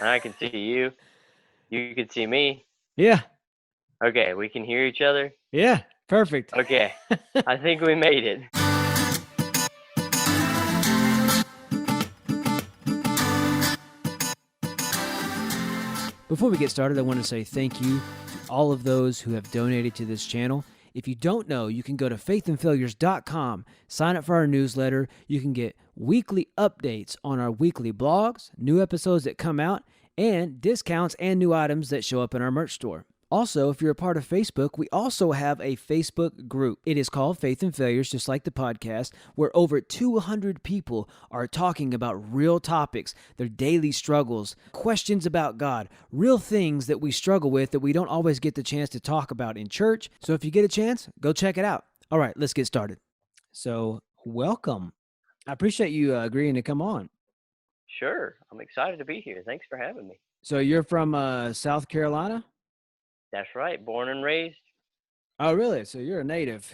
I can see you. You can see me. Yeah. Okay, we can hear each other. Yeah. Perfect. Okay, I think we made it. Before we get started, I want to say thank you to all of those who have donated to this channel. If you don't know, you can go to faithandfailures.com, sign up for our newsletter. You can get weekly updates on our weekly blogs, new episodes that come out, and discounts and new items that show up in our merch store. Also, if you're a part of Facebook, we also have a Facebook group. It is called Faith and Failures, just like the podcast, where over 200 people are talking about real topics, their daily struggles, questions about God, real things that we struggle with that we don't always get the chance to talk about in church. So if you get a chance, go check it out. All right, let's get started. So, welcome. I appreciate you agreeing to come on. Sure, I'm excited to be here. Thanks for having me. So, you're from South Carolina? That's right, born and raised. Oh, really? So, you're a native.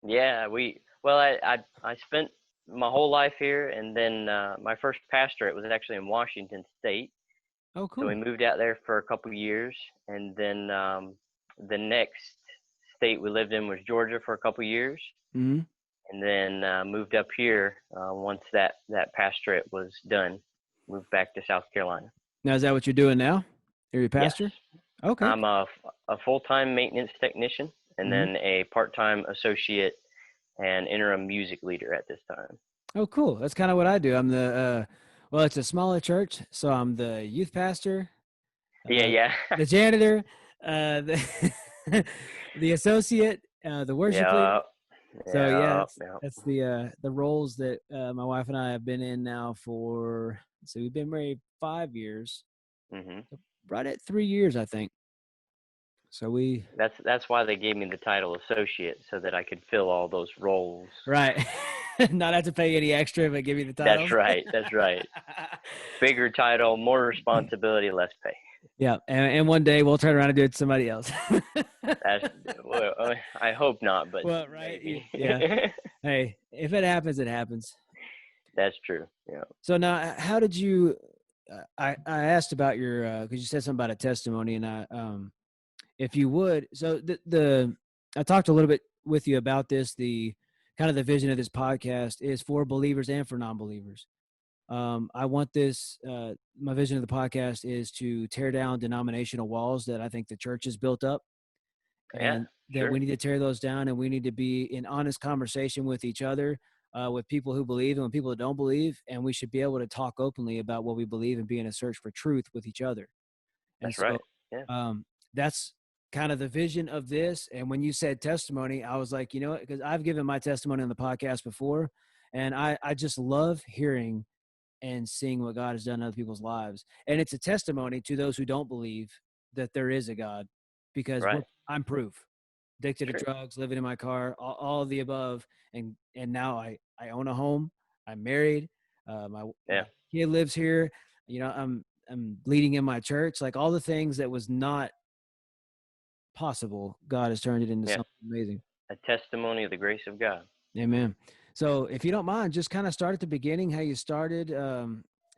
Yeah, I spent my whole life here, and then my first pastorate was actually in Washington State. Oh, So we cool. moved out there for a couple years, and then the next state we lived in was Georgia for a couple years, Mm-hmm. and then moved up here once that pastorate was done. Moved back to South Carolina. Now, is that what you're doing now? Are you a Yes, pastor? Okay. I'm a full-time maintenance technician, and Mm-hmm. then a part-time associate and interim music leader at this time. Oh, cool. That's kind of what I do. I'm well, it's a smaller church, so I'm the youth pastor, Yeah, uh, yeah, the janitor, the the associate, the worship leader. yeah, So yeah, yeah, that's yeah. that's the roles that my wife and I have been in now for. So we've been married 5 years, hmm right at 3 years, I think. So we That's why they gave me the title associate so that I could fill all those roles. right, not have to pay any extra, but give you the That's titles. right. That's right. Bigger title, more responsibility, less pay. Yeah, and one day we'll turn around and do it to somebody else. That's well, I hope not, but Well, right? maybe. Yeah. Hey, if it happens, it happens. That's true. Yeah. So now, how did you? I asked about your because you said something about a testimony, and if you would, so the I talked a little bit with you about this. The kind of the vision of this podcast is for believers and for non-believers. I want this. My vision of the podcast is to tear down denominational walls that I think the church has built up, Yeah. and that we Sure. need to tear those down, and we need to be in honest conversation with each other, with people who believe and with people that don't believe, and we should be able to talk openly about what we believe and be in a search for truth with each other. And That's so right. Yeah. that's kind of the vision of this. And when you said testimony, I was like, you know what, because I've given my testimony on the podcast before, and I just love hearing and seeing what God has done in other people's lives. And it's a testimony to those who don't believe that there is a God, because Right. I'm proof. Addicted to Sure. drugs, living in my car, all of the above, and now I own a home. I'm married. My Yeah. kid lives here. You know, I'm leading in my church. Like all the things that was not possible, God has turned it into Yeah. something amazing. A testimony of the grace of God. Amen. So, if you don't mind, just kind of start at the beginning. How you started?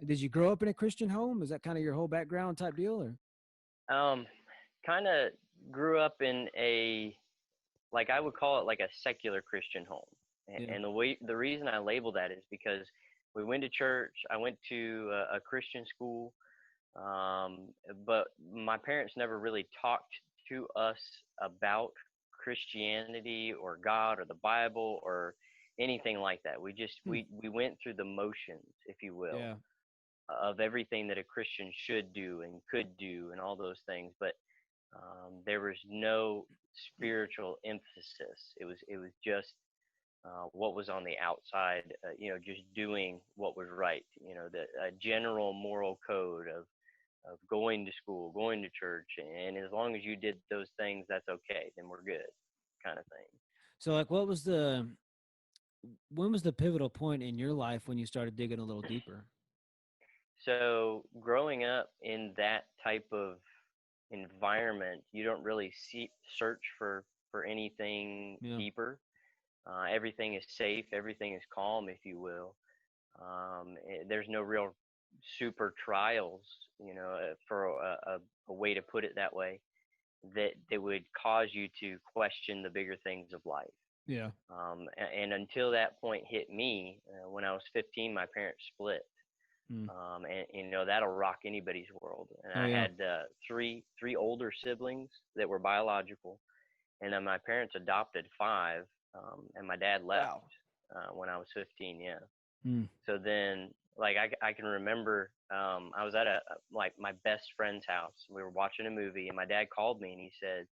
Did you grow up in a Christian home? Is that kind of your whole background type deal, or? Um, kind of grew up in a, like, I would call it like a secular Christian home. Yeah. And the reason I label that is because we went to church. I went to a Christian school, but my parents never really talked to us about Christianity or God or the Bible or anything like that. We just Hmm. we went through the motions, if you will, Yeah. of everything that a Christian should do and could do and all those things. But there was no spiritual emphasis. It was just what was on the outside, just doing what was right. The general moral code of going to school, going to church, and as long as you did those things, that's okay. Then we're good, kind of thing. So, like, when was the pivotal point in your life when you started digging a little deeper? So growing up in that type of environment, you don't really search for anything Yeah. deeper. Everything is safe, everything is calm, if you will. There's no real super trials, for a way to put it that way, that would cause you to question the bigger things of life. Yeah. And until that point hit me, when I was 15, my parents split. Mm. And that'll rock anybody's world. And Oh I yeah. had three older siblings that were biological, and then my parents adopted five, and my dad left Wow. when I was 15. Yeah. Mm. So then, like, I can remember, I was at like my best friend's house. We were watching a movie, and my dad called me and he said,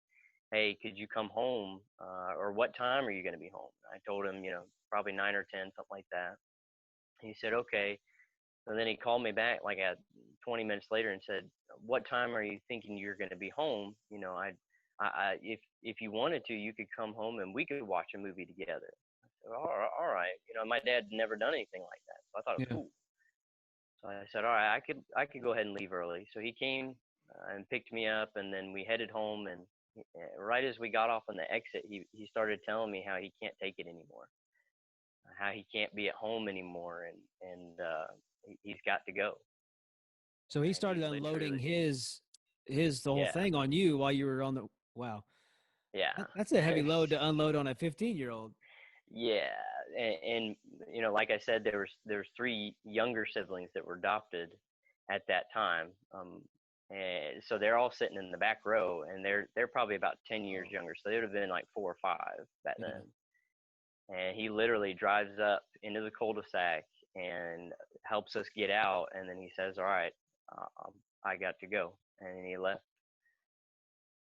"Hey, could you come home? Or what time are you going to be home?" I told him, probably 9 or 10, something like that. He said, "Okay." And then he called me back like at 20 minutes later and said, "What time are you thinking you're going to be home? If you wanted to, you could come home and we could watch a movie together." I said, all right. My dad had never done anything like that, so I thought it was Yeah. cool. So I said, all right, I could go ahead and leave early. So he came and picked me up, and then we headed home. And right as we got off on the exit, he started telling me how he can't take it anymore, how he can't be at home anymore, and he's got to go. So he And he started unloading literally, his the whole yeah, thing on you while you were on the wow. yeah, That's a heavy load to unload on a 15-year-old. yeah. And like I said, there was three younger siblings that were adopted at that time. And so they're all sitting in the back row, and they're probably about 10 years Oh, younger, so they would have been like 4 or 5 back yeah. then. And he literally drives up into the cul-de-sac and helps us get out, and then he says, "All right, I got to go," and he left.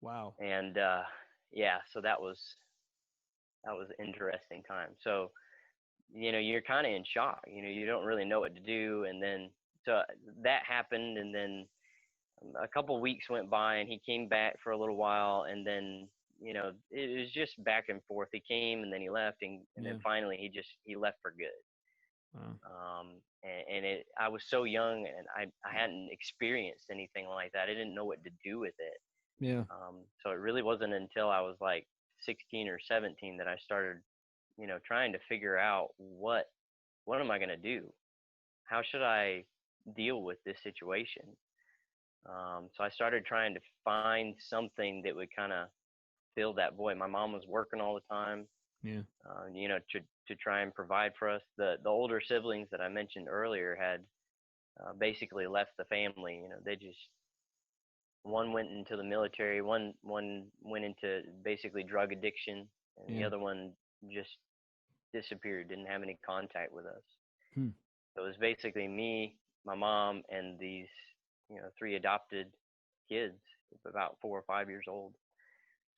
Wow. And yeah, so that was an interesting time. So you're kind of in shock. You don't really know what to do. And then so that happened, and then a couple weeks went by, and he came back for a little while, and then it was just back and forth. He came and then he left, and then Yeah. finally he left for good. Wow. I was so young, and I hadn't experienced anything like that. I didn't know what to do with it. Yeah. So it really wasn't until I was like 16 or 17 that I started, trying to figure out what am I going to do? How should I deal with this situation? So I started trying to find something that would kind of fill that void. My mom was working all the time, Yeah. to try and provide for us. The older siblings that I mentioned earlier had basically left the family. They just one went into the military, one went into basically drug addiction, and the Yeah. other one just disappeared, didn't have any contact with us. Hmm. So it was basically me, my mom, and these three adopted kids, about 4 or 5 years old.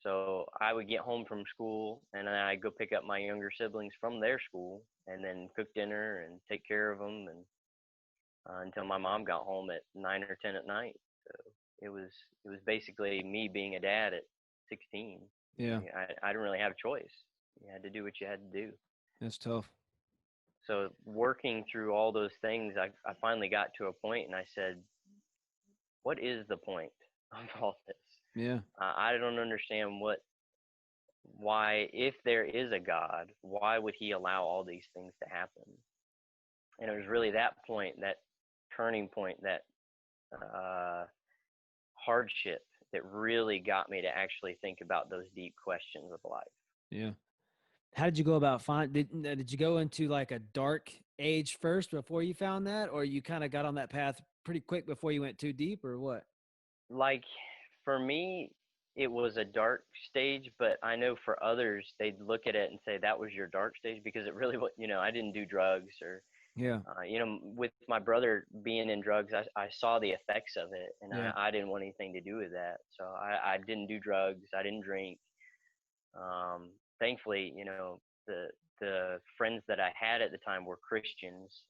So I would get home from school, and then I'd go pick up my younger siblings from their school, and then cook dinner and take care of them, and until my mom got home at 9 or 10 at night. So it was basically me being a dad at 16. Yeah. I didn't really have a choice. You had to do what you had to do. That's tough. So working through all those things, I finally got to a point, and I said, "What is the point of all this? Yeah. I don't understand why, if there is a God, why would He allow all these things to happen?" And it was really that point, that turning point, that uh, hardship that really got me to actually think about those deep questions of life. Yeah. How did you go about did you go into like a dark age first before you found that, or you kind of got on that path pretty quick before you went too deep, or what? Like, for me, it was a dark stage, but I know for others, they'd look at it and say that was your dark stage, because it really was. I didn't do drugs, or Yeah. with my brother being in drugs, I saw the effects of it, and Yeah. I didn't want anything to do with that. So I didn't do drugs. I didn't drink. Thankfully, the friends that I had at the time were Christians,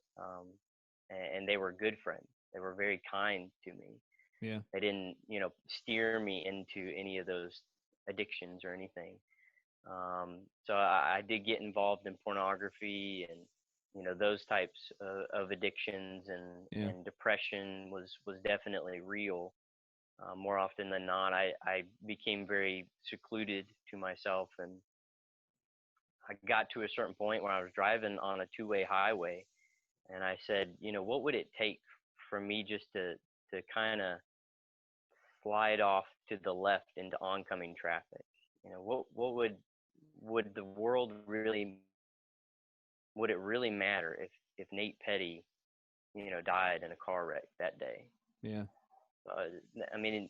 and they were good friends. They were very kind to me. Yeah. They didn't, steer me into any of those addictions or anything. So I did get involved in pornography, and those types of addictions, Yeah. and depression was definitely real. More often than not, I became very secluded to myself, and I got to a certain point where I was driving on a two-way highway, and I said, what would it take for me just to kind of slide off to the left into oncoming traffic. What would the world really would it really matter if Nate Petty, died in a car wreck that day? Yeah. Uh, I mean,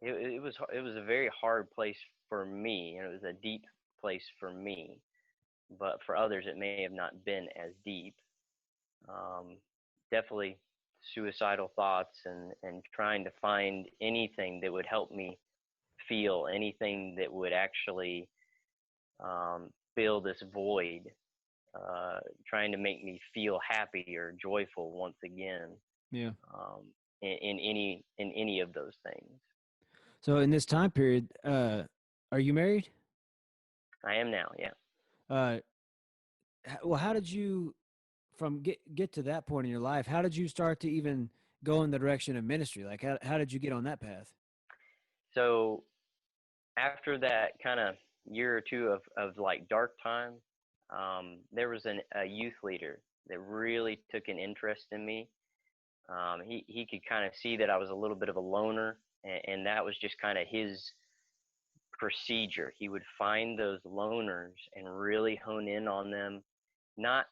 it was a very hard place for me, and it was a deep place for me. But for others, it may have not been as deep. Um, Definitely suicidal thoughts and trying to find anything that would help me feel, anything that would actually fill this void, trying to make me feel happy or joyful once again, Yeah. um, in any of those things. So in this time period, are you married? I am now, yeah. Uh, well, how did you from get to that point in your life? How did you start to even go in the direction of ministry? Like, how did you get on that path? So after that kind of year or two of like dark time, there was a youth leader that really took an interest in me. He could kind of see that I was a little bit of a loner, and that was just kind of his procedure. He would find those loners and really hone in on them, not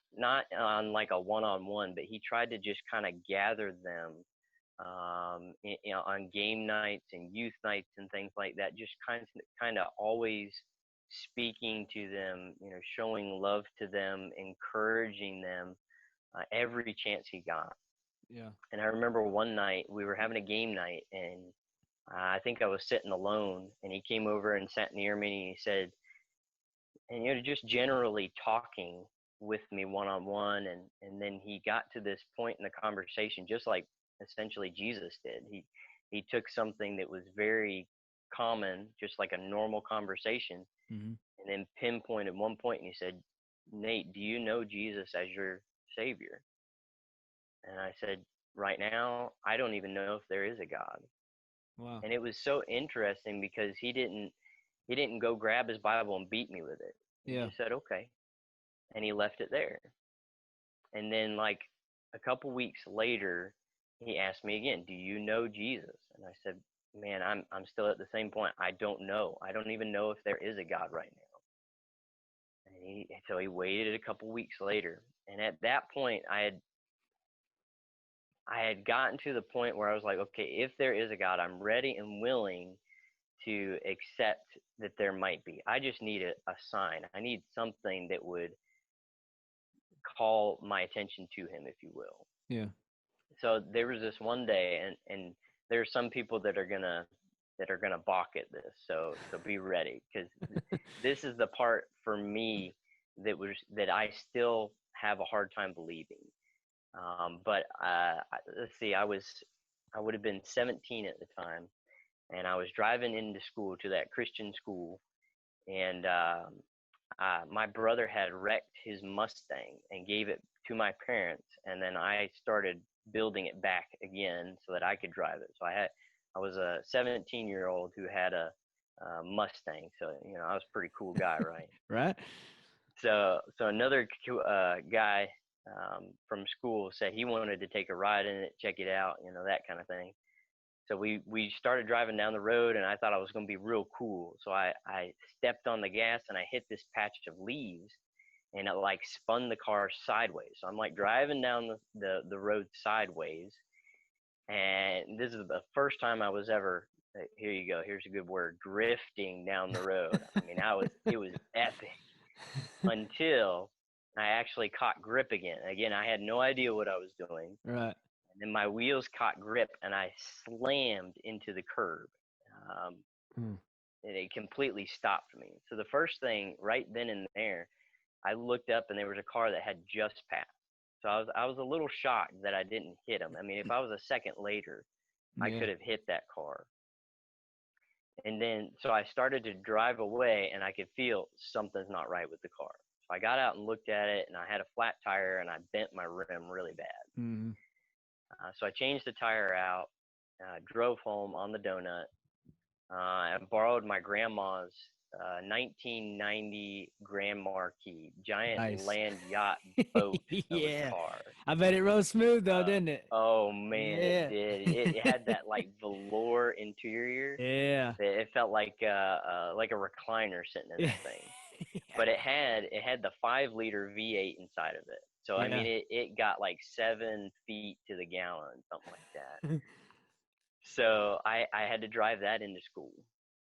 on like a one-on-one, but he tried to just kind of gather them on game nights and youth nights and things like that. Just kind of always speaking to them, showing love to them, encouraging them every chance he got. Yeah. And I remember one night we were having a game night, and I think I was sitting alone, and he came over and sat near me, and he said, and just generally talking with me one on one, and then he got to this point in the conversation, just like essentially Jesus did. He took something that was very common, just like a normal conversation, Hmm. and then pinpointed one point, and he said, "Nate, do you know Jesus as your Savior?" And I said, "Right now, I don't even know if there is a God." Wow. And it was so interesting because he didn't go grab his Bible and beat me with it. He Yeah. just said, "Okay," and he left it there. And then like a couple weeks later, he asked me again, "Do you know Jesus?" And I said, "Man, I'm still at the same point. I don't know. I don't even know if there is a God right now." So he waited a couple weeks later, and at that point, I had gotten to the point where I was like, okay, if there is a God, I'm ready and willing to accept that there might be. I just need a sign. I need something that would call my attention to him, if you will. Yeah. So there was this one day, and there's some people that are gonna balk at this. So be ready, because this is the part for me that I still have a hard time believing. But let's see, I would have been 17 at the time, and I was driving into school, to that Christian school, and my brother had wrecked his Mustang and gave it to my parents, and then I started building it back again so that I could drive it. So I was a 17-year-old who had a Mustang, so I was a pretty cool guy, right? Right. So another guy from school said he wanted to take a ride in it, check it out, that kind of thing. So we started driving down the road, and I thought I was going to be real cool. So I stepped on the gas, and I hit this patch of leaves, and it like spun the car sideways. So I'm like driving down the road sideways, and this is the first time I was ever, here you go, here's a good word, drifting down the road. I mean, it was epic until I actually caught grip again. Again, I had no idea what I was doing. Right. And then my wheels caught grip, and I slammed into the curb. Um, Mm. and it completely stopped me. So the first thing right then and there, I looked up, and there was a car that had just passed. So I was a little shocked that I didn't hit him. I mean, if I was a second later, I Yeah. could have hit that car. And then so I started to drive away, and I could feel something's not right with the car. So I got out and looked at it, and I had a flat tire, and I bent my rim really bad. Hmm. So I changed the tire out, drove home on the donut. I borrowed my grandma's 1990 Grand Marquis, giant Nice. land yacht boat of a Yeah. car. I bet it rode smooth though, Uh, didn't it? oh man, it Yeah. did. It had that like velour interior Yeah. that it felt like a recliner sitting in that thing. But it had the 5 liter V8 inside of it. So I Yeah. mean, it got like 7 feet to the gallon, something like that. So I had to drive that into school.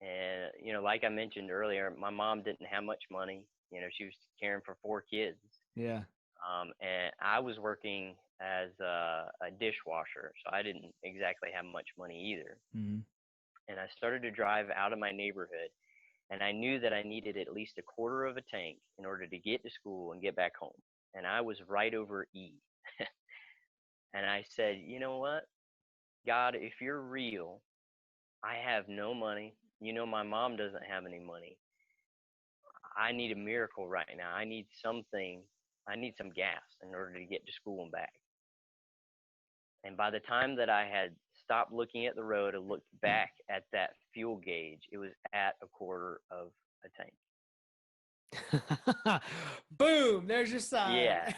And, like I mentioned earlier, my mom didn't have much money. She was caring for 4 kids. Yeah. And I was working as a dishwasher, so I didn't exactly have much money either. Mm-hmm. And I started to drive out of my neighborhood, and I knew that I needed at least a quarter of a tank in order to get to school and get back home. And I was right over E. And I said, you know what? God, if you're real, I have no money. My mom doesn't have any money. I need a miracle right now. I need something. I need some gas in order to get to school and back. And by the time that I had stopped looking at the road and looked back at that fuel gauge, it was at a quarter of a tank. Boom, there's your sign. Yeah.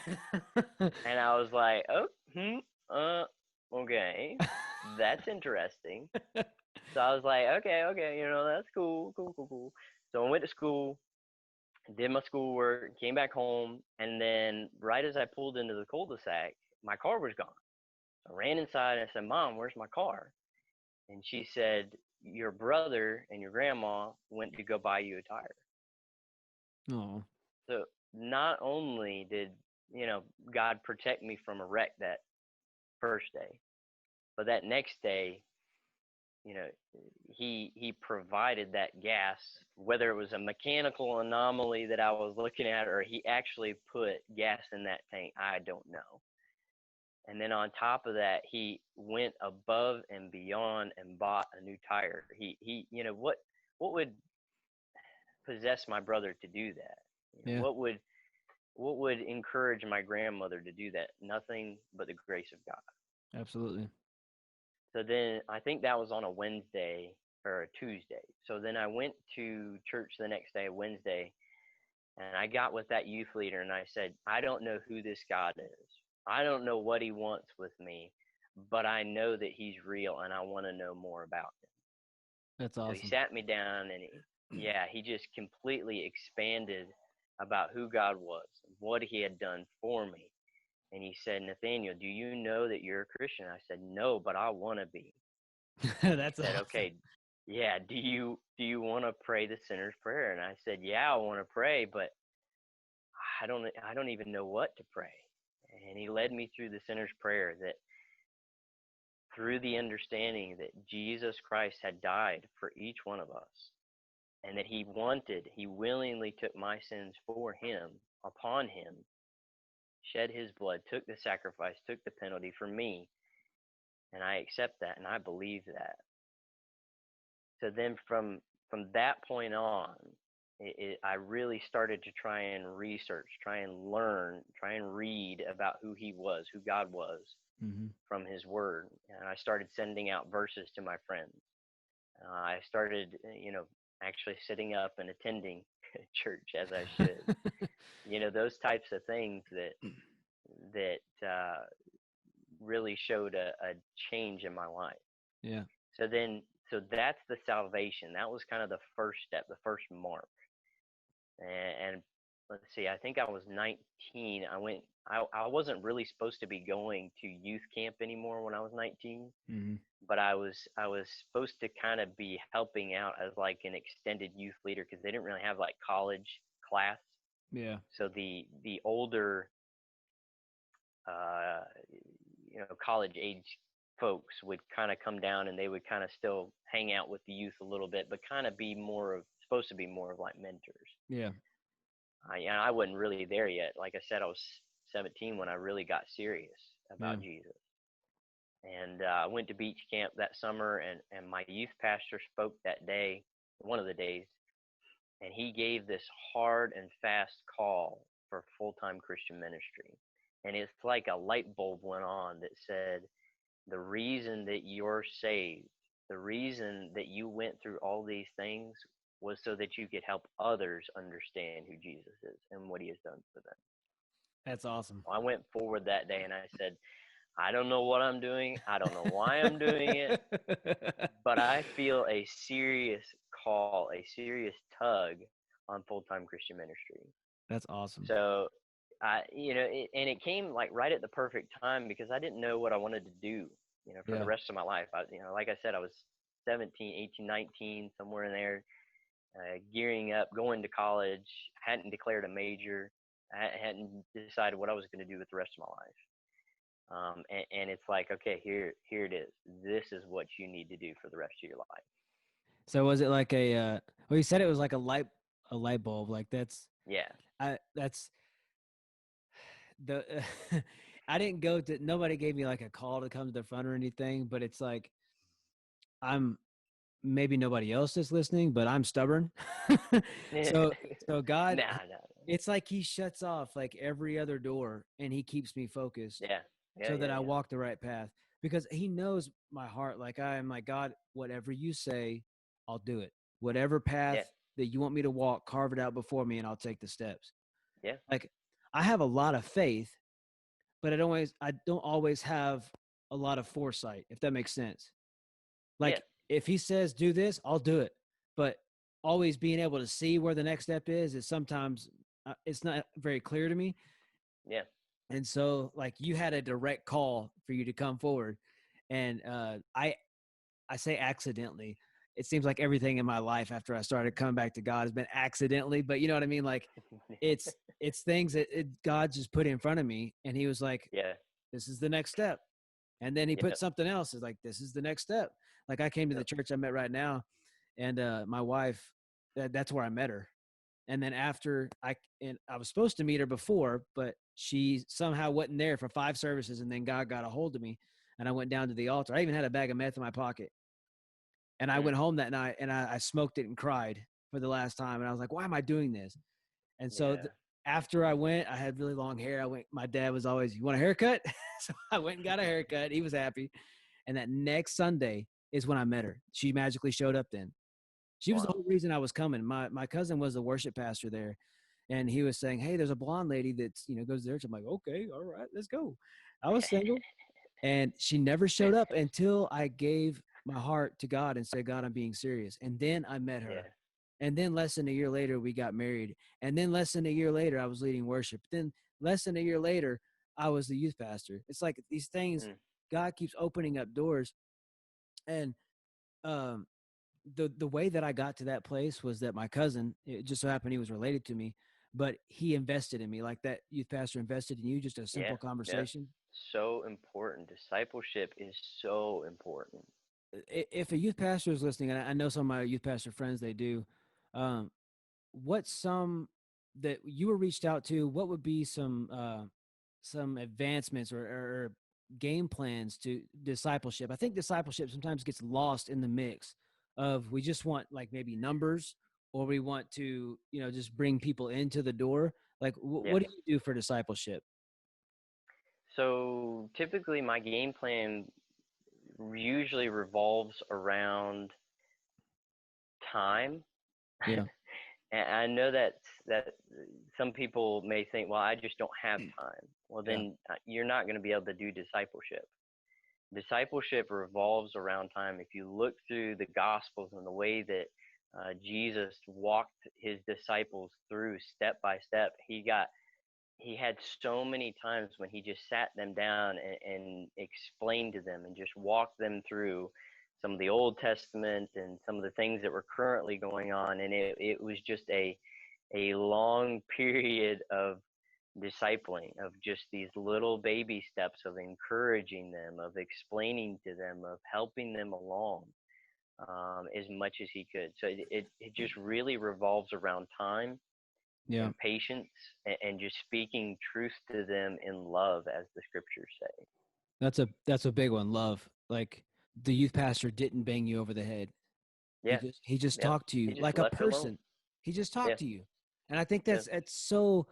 And I was like, oh, okay, that's interesting. So I was like, okay, that's cool, cool, cool, cool. So I went to school, did my schoolwork, came back home, and then right as I pulled into the cul-de-sac, my car was gone. So I ran inside and I said, Mom, where's my car? And she said, your brother and your grandma went to go buy you a tire. Oh. So not only did, God protect me from a wreck that first day, but that next day, you know, he provided that gas, whether it was a mechanical anomaly that I was looking at or he actually put gas in that tank, I don't know. And then on top of that, he went above and beyond and bought a new tire. He what would possess my brother to do that? Yeah. What would encourage my grandmother to do that? Nothing but the grace of God. Absolutely. So then I think that was on a Wednesday or a Tuesday. So then I went to church the next day, Wednesday, and I got with that youth leader and I said, I don't know who this God is. I don't know what he wants with me, but I know that he's real and I want to know more about him. That's So he awesome. sat me down and he just completely expanded about who God was, what he had done for me. And he said, Nathaniel, do you know that you're a Christian? I said, no, but I want to be. And he That's said, awesome. okay, yeah, do you want to pray the sinner's prayer? And I said, yeah, I want to pray, but I don't even know what to pray. And he led me through the sinner's prayer, that through the understanding that Jesus Christ had died for each one of us, and that he willingly took my sins for him, upon him, shed his blood, took the sacrifice, took the penalty for me, and I accept that and I believe that. So then from that point on, I really started to try and research, try and learn, try and read about who he was, who God was, Mm-hmm. from his word. And I started sending out verses to my friends. I started, actually sitting up and attending church as I should. Those types of things that really showed a change in my life. Yeah. So then, so that's the salvation. That was kind of the first step, the first mark. And let's see, I think I was 19. I wasn't really supposed to be going to youth camp anymore when I was 19, Mm-hmm. but I was supposed to kind of be helping out as like an extended youth leader because they didn't really have like college class. Yeah. So the older uh, college age folks would kind of come down and they would kind of still hang out with the youth a little bit, but kind of be supposed to be more of like mentors. Yeah. I wasn't really there yet. Like I said, I was 17 when I really got serious Yeah. about Jesus. And I went to beach camp that summer, and my youth pastor spoke that day, one of the days, and he gave this hard and fast call for full-time Christian ministry. And it's like a light bulb went on that said, the reason that you're saved, the reason that you went through all these things was so that you could help others understand who Jesus is and what he has done for them. That's awesome. I went forward that day and I said, I don't know what I'm doing. I don't know why I'm doing it, but I feel a serious call, a serious tug on full-time Christian ministry. That's awesome. So and it came like right at the perfect time because I didn't know what I wanted to do, for the Yeah. rest of my life. Like I said, I was 17, 18, 19, somewhere in there, gearing up, going to college, hadn't declared a major, I hadn't decided what I was going to do with the rest of my life. And it's like, okay, here it is. This is what you need to do for the rest of your life. So was it like well, you said it was like a light bulb. Like Yeah, that's the I didn't go to, nobody gave me like a call to come to the front or anything, but it's like I'm, maybe nobody else is listening, but I'm stubborn. so so God, nah, nah, it's like he shuts off like every other door and he keeps me focused yeah, yeah, so that yeah, I yeah, walk the right path, because he knows my heart. Like I am like, God, whatever you say, I'll do it. Whatever path yeah, that you want me to walk, carve it out before me and I'll take the steps. yeah, Like I have a lot of faith, but I don't always have a lot of foresight, if that makes sense. yeah, Like if he says do this, I'll do it. But always being able to see where the next step is sometimes it's not very clear to me. yeah, And so like you had a direct call for you to come forward, and I say accidentally. It seems like everything in my life after I started coming back to God has been accidentally, but you know what I mean? Like it's things that God just put in front of me, and he was like, yeah, this is the next step. And then he put yep, something else. It's like, this is the next step. Like I came to the yep, church I'm at right now, and my wife, that's where I met her. And then after I was supposed to meet her before, but she somehow wasn't there for 5 services, and then God got a hold of me, and I went down to the altar. I even had a bag of meth in my pocket, and I mm, went home that night and I smoked it and cried for the last time. And I was like, why am I doing this? And so yeah, after I went, I had really long hair. I went. My dad was always, "You want a haircut?" So I went and got a haircut. He was happy. And that next Sunday is when I met her. She magically showed up then. She was the wow, whole reason I was coming. My cousin was the worship pastor there, and he was saying, "Hey, there's a blonde lady that's goes to church." I'm like, "Okay, all right, let's go." I was single, and she never showed up until I gave my heart to God and said, "God, I'm being serious." And then I met yeah, her. And then less than a year later, we got married. And then less than a year later, I was leading worship. Then less than a year later, I was the youth pastor. It's like these things, mm, God keeps opening up doors. And um, the way that I got to that place was that my cousin, it just so happened he was related to me, but he invested in me, like that youth pastor invested in you, just a yeah, simple yeah. conversation. So important. Discipleship is so important. If a youth pastor is listening, and I know some of my youth pastor friends, they do, um, what's some that you were reached out to, what would be some advancements or game plans to discipleship? I think discipleship sometimes gets lost in the mix of we just want like maybe numbers, or we want to just bring people into the door. Like Yeah. what do you do for discipleship? So typically, my game plan usually revolves around time. Yeah. And I know that some people may think, well, I just don't have time. Well, Yeah. then you're not going to be able to do discipleship. Discipleship revolves around time. If you look through the Gospels and the way that Jesus walked his disciples through step by step, he had so many times when he just sat them down and explained to them and just walked them through some of the Old Testament and some of the things that were currently going on. And it was just a long period of discipling, of just these little baby steps of encouraging them, of explaining to them, of helping them along as much as he could. So it just really revolves around time Yeah. and patience and just speaking truth to them in love, as the scriptures say. That's a big one. Love. Like the youth pastor didn't bang you over the head. He Yeah. just he just Yep. talked to He you just like a left it alone. person. He just Yeah. talked to you. And I think Yeah. that's so,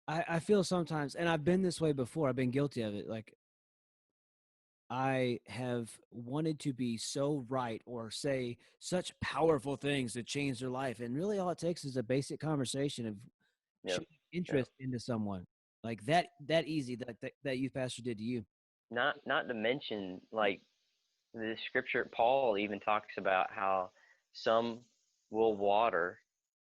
I feel sometimes, and I've been this way before, I've been guilty of it. Like I have wanted to be so right or say such powerful things that change their life. And really all it takes is a basic conversation of Yep. showing Yep. interest into someone. Like that easy that youth pastor did to you. Not to mention, like, the scripture, Paul even talks about how some will water,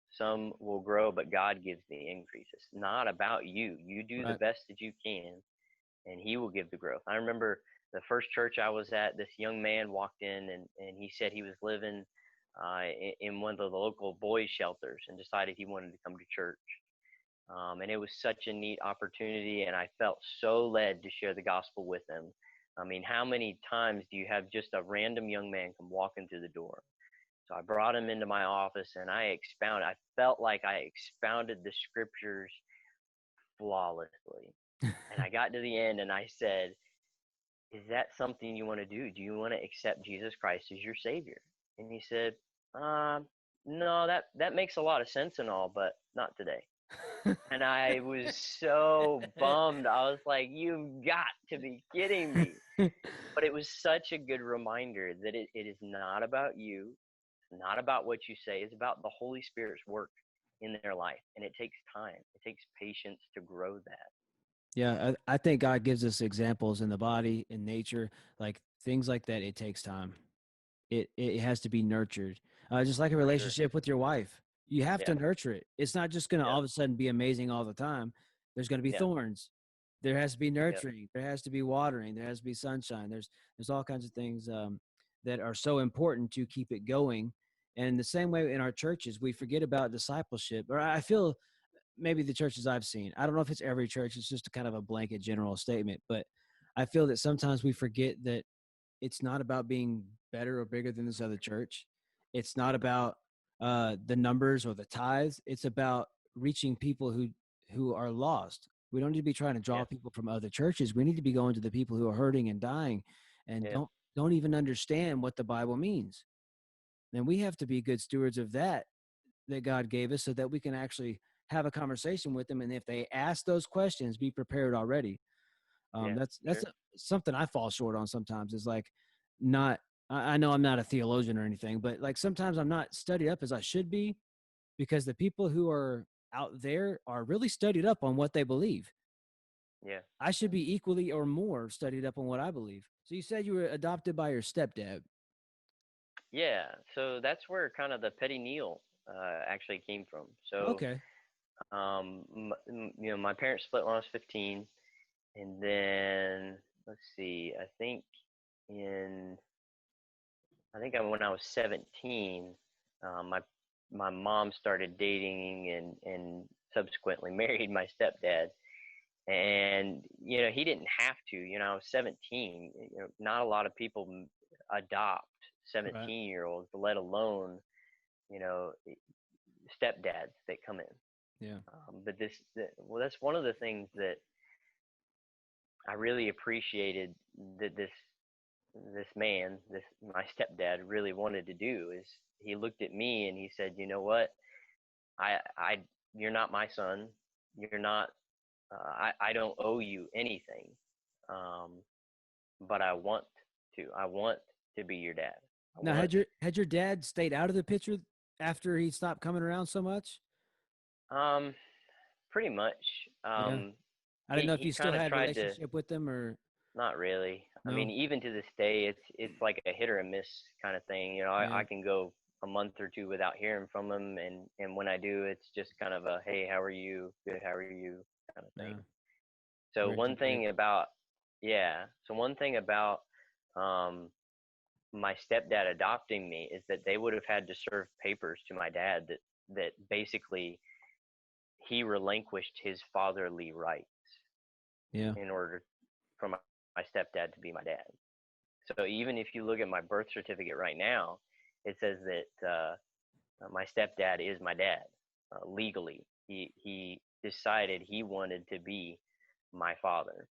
some will grow, but God gives the increase. It's not about you. You do the Right. best that you can, and He will give the growth. I remember the first church I was at, this young man walked in, and he said he was living in one of the local boys' shelters and decided he wanted to come to church. And it was such a neat opportunity, and I felt so led to share the gospel with them. I mean, how many times do you have just a random young man come walking through the door? So I brought him into my office, and I felt like I expounded the scriptures flawlessly. And I got to the end, and I said, "Is that something you want to do? Do you want to accept Jesus Christ as your Savior?" And he said, "No, that makes a lot of sense and all, but not today." And I was so bummed. I was like, "You've got to be kidding me." But it was such a good reminder that it is not about you, it's not about what you say, it's about the Holy Spirit's work in their life. And it takes time, it takes patience to grow that. Yeah, I think God gives us examples in the body, in nature, like things like that. It takes time. It has to be nurtured, just like a For sure. relationship with your wife. You have Yeah. to nurture it. It's not just going to Yep. all of a sudden be amazing all the time. There's going to be Yep. thorns. There has to be Yep. nurturing. There has to be watering. There has to be sunshine. There's all kinds of things that are so important to keep it going. And the same way in our churches, we forget about discipleship. Or I feel maybe the churches I've seen. I don't know if it's every church. It's just a kind of a blanket general statement, but I feel that sometimes we forget that it's not about being better or bigger than this other church. It's not about the numbers or the tithes. It's about reaching people who are lost. We don't need to be trying to draw Yeah. people from other churches. We need to be going to the people who are hurting and dying and Yeah. don't even understand what the Bible means. And we have to be good stewards of that God gave us so that we can actually have a conversation with them. And if they ask those questions, be prepared already. Yeah. That's Sure. something I fall short on sometimes is like not, I know I'm not a theologian or anything, but like sometimes I'm not studied up as I should be because the people who are out there are really studied up on what they believe. Yeah. I should be equally or more studied up on what I believe. So you said you were adopted by your stepdad. Yeah. So that's where kind of the Petty-Neal actually came from. So, Okay. my parents split when I was 15. And then, let's see, in when I was 17, my mom started dating and subsequently married my stepdad. And he didn't have to. I was 17. Not a lot of people adopt Right. 17-year-olds, let alone you know stepdads that come in. Yeah. But well, that's one of the things that I really appreciated, that this man, this my stepdad, really wanted to do, is he looked at me and he said, "You know what? I you're not my son. You're not. I don't owe you anything. Um, but I want to. I want to be your dad. I Now, want." had your dad stayed out of the picture after he stopped coming around so much? Um, Pretty much. Yeah. I didn't know if He you still kind of had tried to. relationship with them or Not really. I mean, no. even to this day, it's like a hit or a miss kind of thing. Yeah. I can go a month or two without hearing from him, and when I do, it's just kind of a, "Hey, how are you? Good, how are you?" kind of thing. Yeah. So Very one dramatic. thing about Yeah, so one thing about um my stepdad adopting me is that they would have had to serve papers to my dad that basically he relinquished his fatherly rights Yeah. in order for my stepdad to be my dad. So even if you look at my birth certificate right now, it says that my stepdad is my dad legally. He decided he wanted to be my father,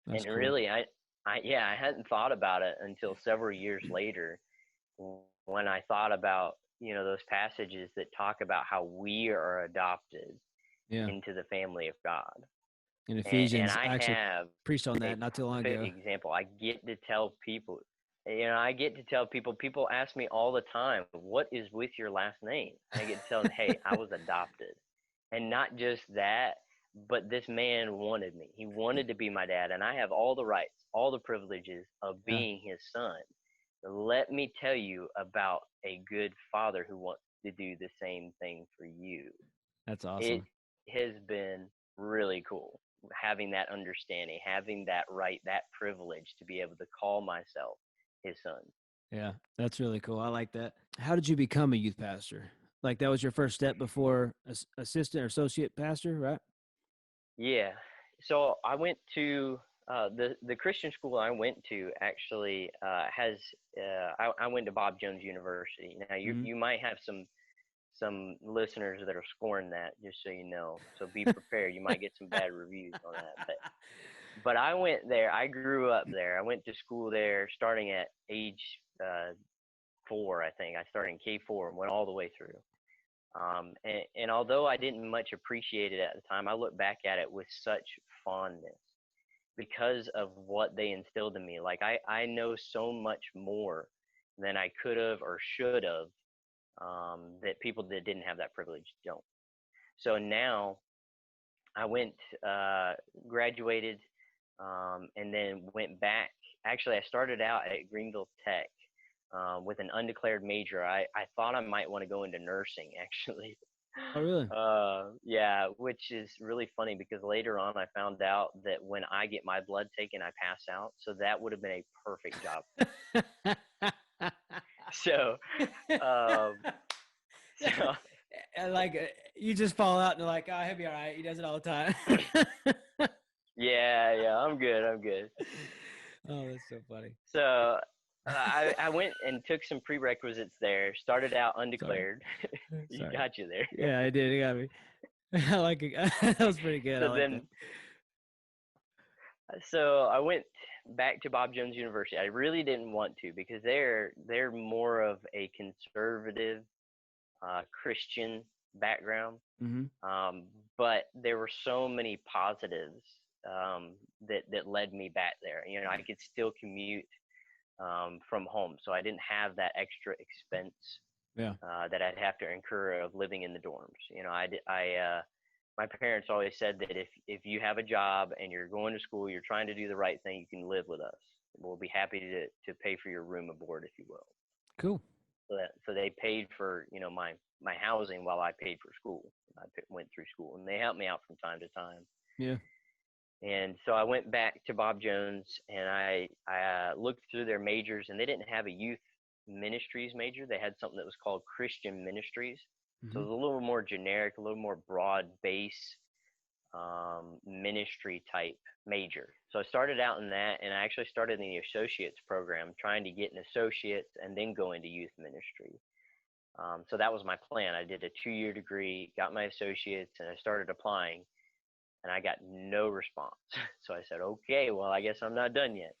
That's and cool. really, I hadn't thought about it until several years later, when I thought about those passages that talk about how we are adopted Yeah. into the family of God. In And Ephesians, I I actually have preached on a that not too long perfect ago. example. I get to tell people, I get to tell people, people ask me all the time, what is with your last name? And I get to tell them, hey, I was adopted. And not just that, but this man wanted me. He wanted to be my dad, and I have all the rights, all the privileges of Yeah, being his son. Let me tell you about a good father who wants to do the same thing for you. that's It awesome. has been really cool having that understanding, having that right, that privilege to be able to call myself his son. Yeah, that's really cool. I like that. How did you become a youth pastor? Like that was your first step before assistant or associate pastor, right? Yeah. So I went to the Christian school I went to actually has I went to Bob Jones University. Now Mm-hmm. you might have some listeners that are scoring that, just so you know. So be prepared. You might get some bad reviews on that. But I went there. I grew up there. I went to school there starting at age 4, I think. I started in K4 and went all the way through. And although I didn't much appreciate it at the time, I look back at it with such fondness because of what they instilled in me. Like I know so much more than I could have or should have, that people that didn't have that privilege don't. So now I went, graduated, and then went back. Actually, I started out at Greenville Tech, with an undeclared major. I thought I might want to go into nursing, actually. Oh, really? Yeah, which is really funny because later on I found out that when I get my blood taken, I pass out. So that would have been a perfect job for me. So, um, so Like you just fall out and they're like, oh, he'll be all right. He does it all the time. yeah, I'm good. I'm good. Oh, that's so funny. So I went and took some prerequisites there. Started out Sorry. undeclared. You Sorry. got you there. Yeah, I did. It got me. I like it. That was pretty good. I So like that. then, so I went back to Bob Jones University. I really didn't want to because they're more of a conservative, Christian background. Mm-hmm. Um, but there were so many positives, that led me back there. I could still commute, from home, so I didn't have that extra expense, Yeah. that I'd have to incur of living in the dorms. My parents always said that if you have a job and you're going to school, you're trying to do the right thing, you can live with us. We'll be happy to pay for your room and board, if you will. Cool. So they paid for my housing while I paid for school. Went through school, and they helped me out from time to time. Yeah. And so I went back to Bob Jones, and I looked through their majors, and they didn't have a youth ministries major. They had something that was called Christian ministries. So Mm-hmm. it was a little more generic, a little more broad base, ministry type major. So I started out in that, and I actually started in the associates program, trying to get an associate's and then go into youth ministry. So that was my plan. I did a 2-year degree, got my associates, and I started applying, and I got no response. So I said, okay, well, I guess I'm not done yet.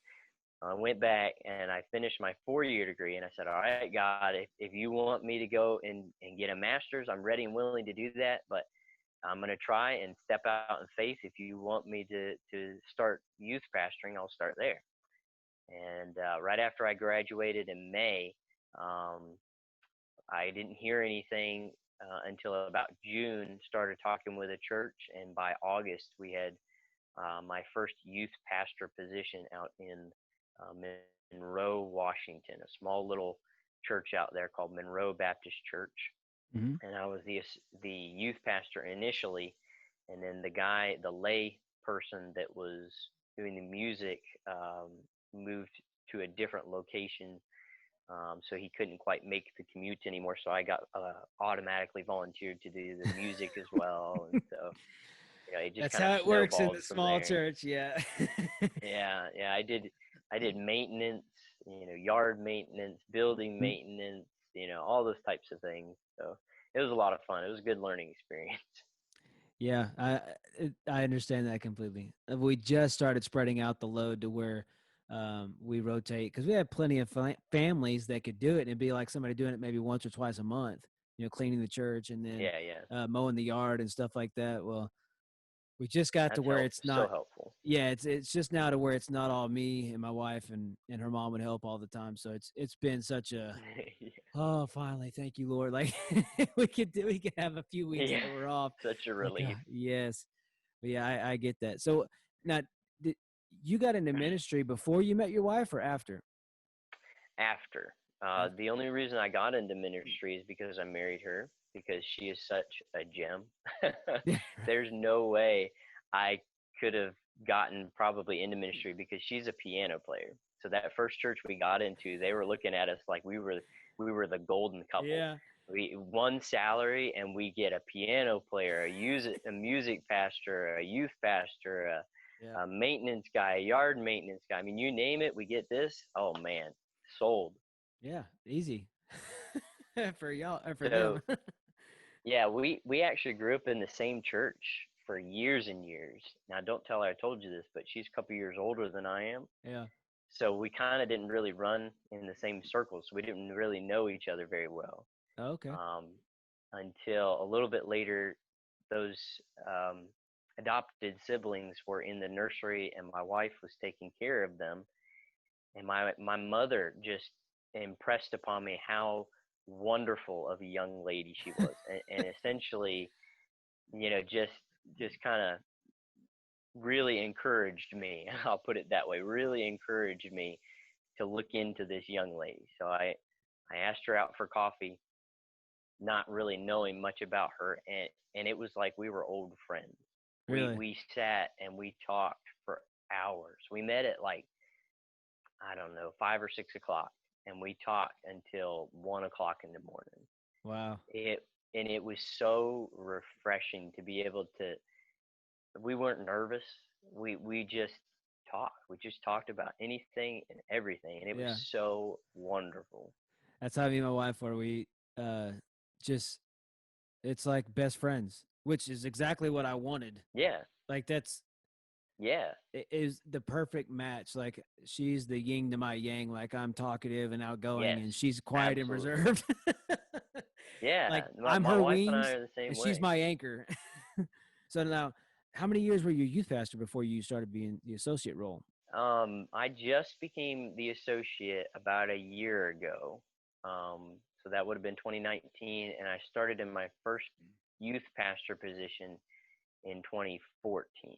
I went back and I finished my 4-year degree, and I said, all right, God, if you want me to go and get a master's, I'm ready and willing to do that. But I'm going to try and step out in faith. If you want me to start youth pastoring, I'll start there. And right after I graduated in May, um, I didn't hear anything, until about June, started talking with a church. And by August, we had, my first youth pastor position out in, Monroe, Washington, a small little church out there called Monroe Baptist Church. Mm-hmm. And I was the youth pastor initially, and then the lay person that was doing the music, moved to a different location, so he couldn't quite make the commute anymore. So I got, automatically volunteered to do the music as well, and so it just That's kind of how it works in snowballed the from small there. church. Yeah. Yeah, I did maintenance, yard maintenance, building maintenance, all those types of things. So it was a lot of fun. It was a good learning experience. Yeah, I understand that completely. We just started spreading out the load to where we rotate because we have plenty of families that could do it, and it'd be like somebody doing it maybe once or twice a month. Cleaning the church and then Yeah, yeah. mowing the yard and stuff like that. Well, We just got to That's where it's so not. helpful. Yeah, it's just now to where it's not all me and my wife and her mom would help all the time. So it's been such a, oh, finally, thank you, Lord. Like we could have a few weeks Yeah, that we're off. such a Like, relief. yes, but yeah, I get that. So now, did, you got into ministry before you met your wife or after? After. After. The only reason I got into ministry is because I married her, because she is such a gem. Yeah. There's no way I could have gotten probably into ministry, because she's a piano player. So that first church we got into, they were looking at us like we were the golden couple. Yeah. We one salary and we get a piano player, a music pastor, a youth pastor, Yeah. a maintenance guy, a yard maintenance guy. I mean, you name it, we get this. Oh man, sold. Yeah. Easy. For y'all or for them. So yeah, we actually grew up in the same church for years and years. Now don't tell her I told you this, but she's a couple years older than I am. Yeah. So we kind of didn't really run in the same circles. So we didn't really know each other very well, Okay. um, until a little bit later. Those um, adopted siblings were in the nursery, and my wife was taking care of them. And my mother just impressed upon me how wonderful of a young lady she was, and essentially, just kind of really encouraged me. I'll put it that way. Really encouraged me to look into this young lady. So I asked her out for coffee, not really knowing much about her, and it was like we were old friends. We Really? we sat and we talked for hours. We met at like, I don't know, 5 or 6 o'clock, and we talked until 1 o'clock in the morning. Wow. It was so refreshing to be able to. We weren't nervous. We just talked. We just talked about anything and everything, and it was Yeah. so wonderful. That's how me and my wife were. We uh just it's like best friends, which is exactly what I wanted. Yeah, Like that's yeah, it is the perfect match. Like she's the yin to my yang. Like I'm talkative and outgoing, yes, and she's quiet and absolutely. reserved. Like Yeah, my, I'm my her wife and I wings, are the same and she's way. my anchor. So now, how many years were you youth pastor before you started being the associate role? I just became the associate about a year ago. So that would have been 2019, and I started in my first youth pastor position in 2014.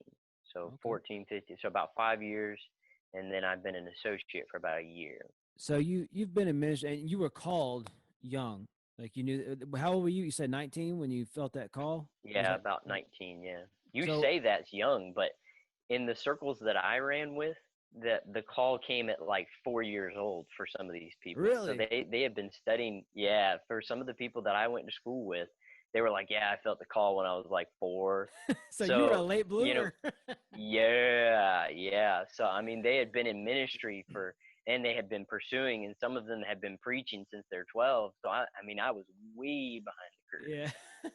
So Okay. 14, 15, so about 5 years, and then I've been an associate for about a year. So you've been in ministry, and you were called young. Like you knew. How old were you? You said 19 when you felt that call. Was Yeah, that about 19. Yeah, you so? say that's young, but in the circles that I ran with, the call came at like 4 years old for some of these people. So Really? they had been studying. Yeah, for some of the people that I went to school with, they were like, yeah, I felt the call when I was like 4. So you were a So late you know, bloomer. yeah, yeah. So I mean, they had been in ministry for, and they had been pursuing, and some of them had been preaching since they're 12. So I mean, I was way behind the curve. Yeah.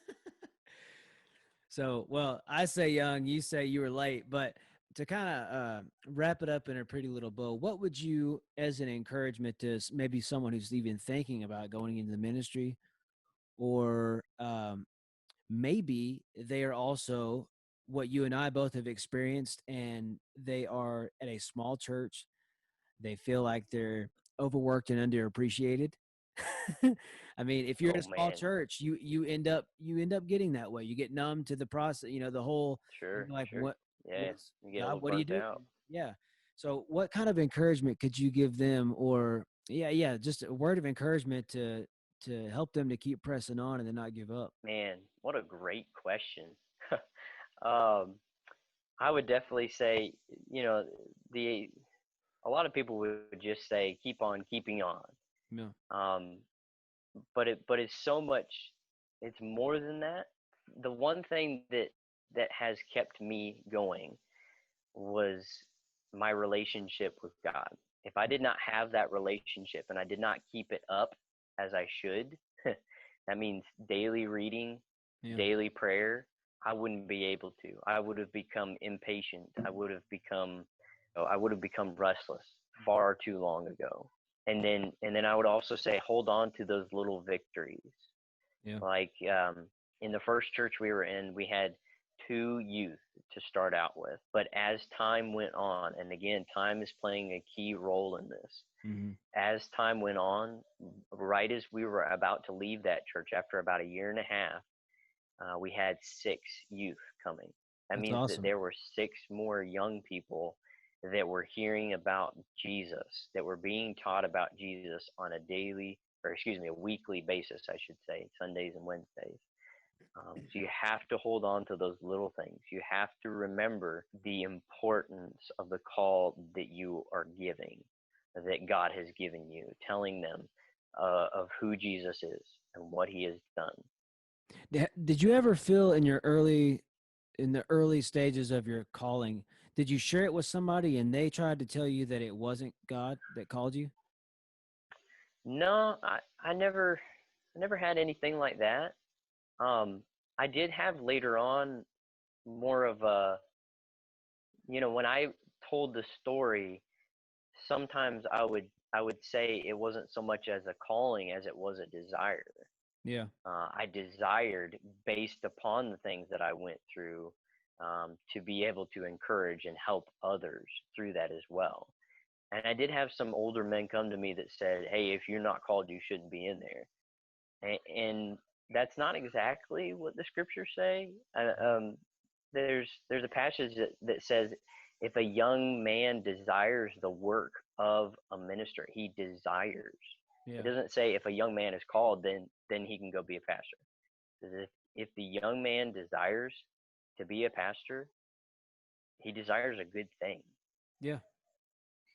So, well, I say young, you say you were late, but to kind of wrap it up in a pretty little bow, what would you, as an encouragement to maybe someone who's even thinking about going into the ministry, or maybe they are also what you and I both have experienced, and they are at a small church, they feel like they're overworked and underappreciated. I mean, if you're in Oh a small man, church, you end up getting that way. You get numb to the process. The whole. sure, You're like, sure. what? Yeah, What's you get a God? little What do you burnt do? out. Yeah. So, what kind of encouragement could you give them, or yeah, just a word of encouragement to help them to keep pressing on and then not give up? Man, what a great question. um, I would definitely say, you know, the a lot of people would just say keep on keeping on. Yeah. Um, but it's so much. It's more than that. The one thing that has kept me going was my relationship with God. If I did not have that relationship and I did not keep it up as I should, that means daily reading, Yeah. daily prayer, I wouldn't be able to. I would have become impatient. I would have become restless far too long ago. And then I would also say hold on to those little victories. Yeah. Like in the first church we were in, we had 2 youth to start out with. But as time went on, and again, time is playing a key role in this. Mm-hmm. As time went on, right as we were about to leave that church, after about a year and a half, we had 6 youth coming. That That's means that awesome. there were 6 more young people that were hearing about Jesus, that were being taught about Jesus on a weekly basis, I should say, Sundays and Wednesdays. So you have to hold on to those little things. You have to remember the importance of the call that you are giving, that God has given you, telling them of who Jesus is and what he has done. Did you ever feel in the early stages of your calling, did you share it with somebody and they tried to tell you that it wasn't God that called you? No, I never had anything like that. I did have later on more of a, when I told the story, sometimes I would say it wasn't so much as a calling as it was a desire. Yeah. I desired, based upon the things that I went through, to be able to encourage and help others through that as well. And I did have some older men come to me that said, "Hey, if you're not called, you shouldn't be in there." And that's not exactly what the scriptures say. There's a passage that says, if a young man desires the work of a minister, he desires. Yeah. It doesn't say if a young man is called, then he can go be a pastor. It says if the young man desires to be a pastor, he desires a good thing. Yeah.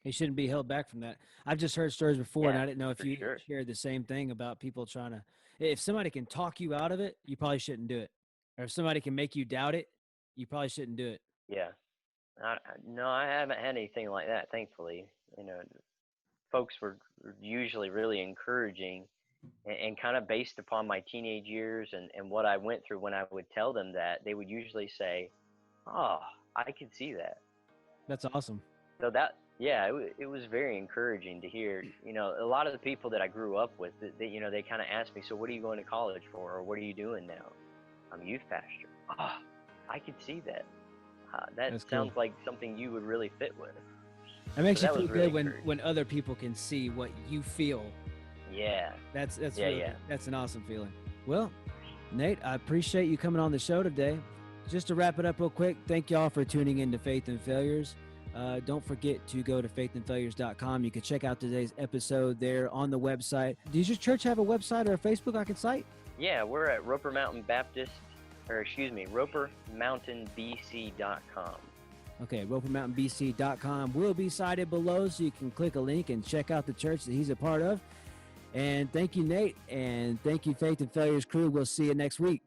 He shouldn't be held back from that. I've just heard stories before, and Yeah, I didn't know if for you sure. shared the same thing about people trying to. If somebody can talk you out of it, you probably shouldn't do it. Or if somebody can make you doubt it, you probably shouldn't do it. Yeah. No, I haven't had anything like that, thankfully. Folks were usually really encouraging, and kind of based upon my teenage years and what I went through. When I would tell them that, they would usually say, "Oh, I could see that." That's awesome. So yeah, it was very encouraging to hear. A lot of the people that I grew up with, they kind of asked me, "So what are you going to college for, or what are you doing now?" "I'm a youth pastor." "Oh, I could see that. That That's cool. sounds like something you would really fit with." It makes So you that feel was really good when encouraging. other people can see what you feel. Yeah. That's Yeah, really yeah. that's an awesome feeling. Well, Nate, I appreciate you coming on the show today. Just to wrap it up real quick, thank y'all for tuning in to Faith and Failures. Don't forget to go to faithandfailures.com. You can check out today's episode there on the website. Does your church have a website or a Facebook I can cite? Yeah, we're at ropermountainbc.com. Okay, ropermountainbc.com will be cited below, so you can click a link and check out the church that he's a part of. And thank you, Nate, and thank you, Faith and Failures crew. We'll see you next week.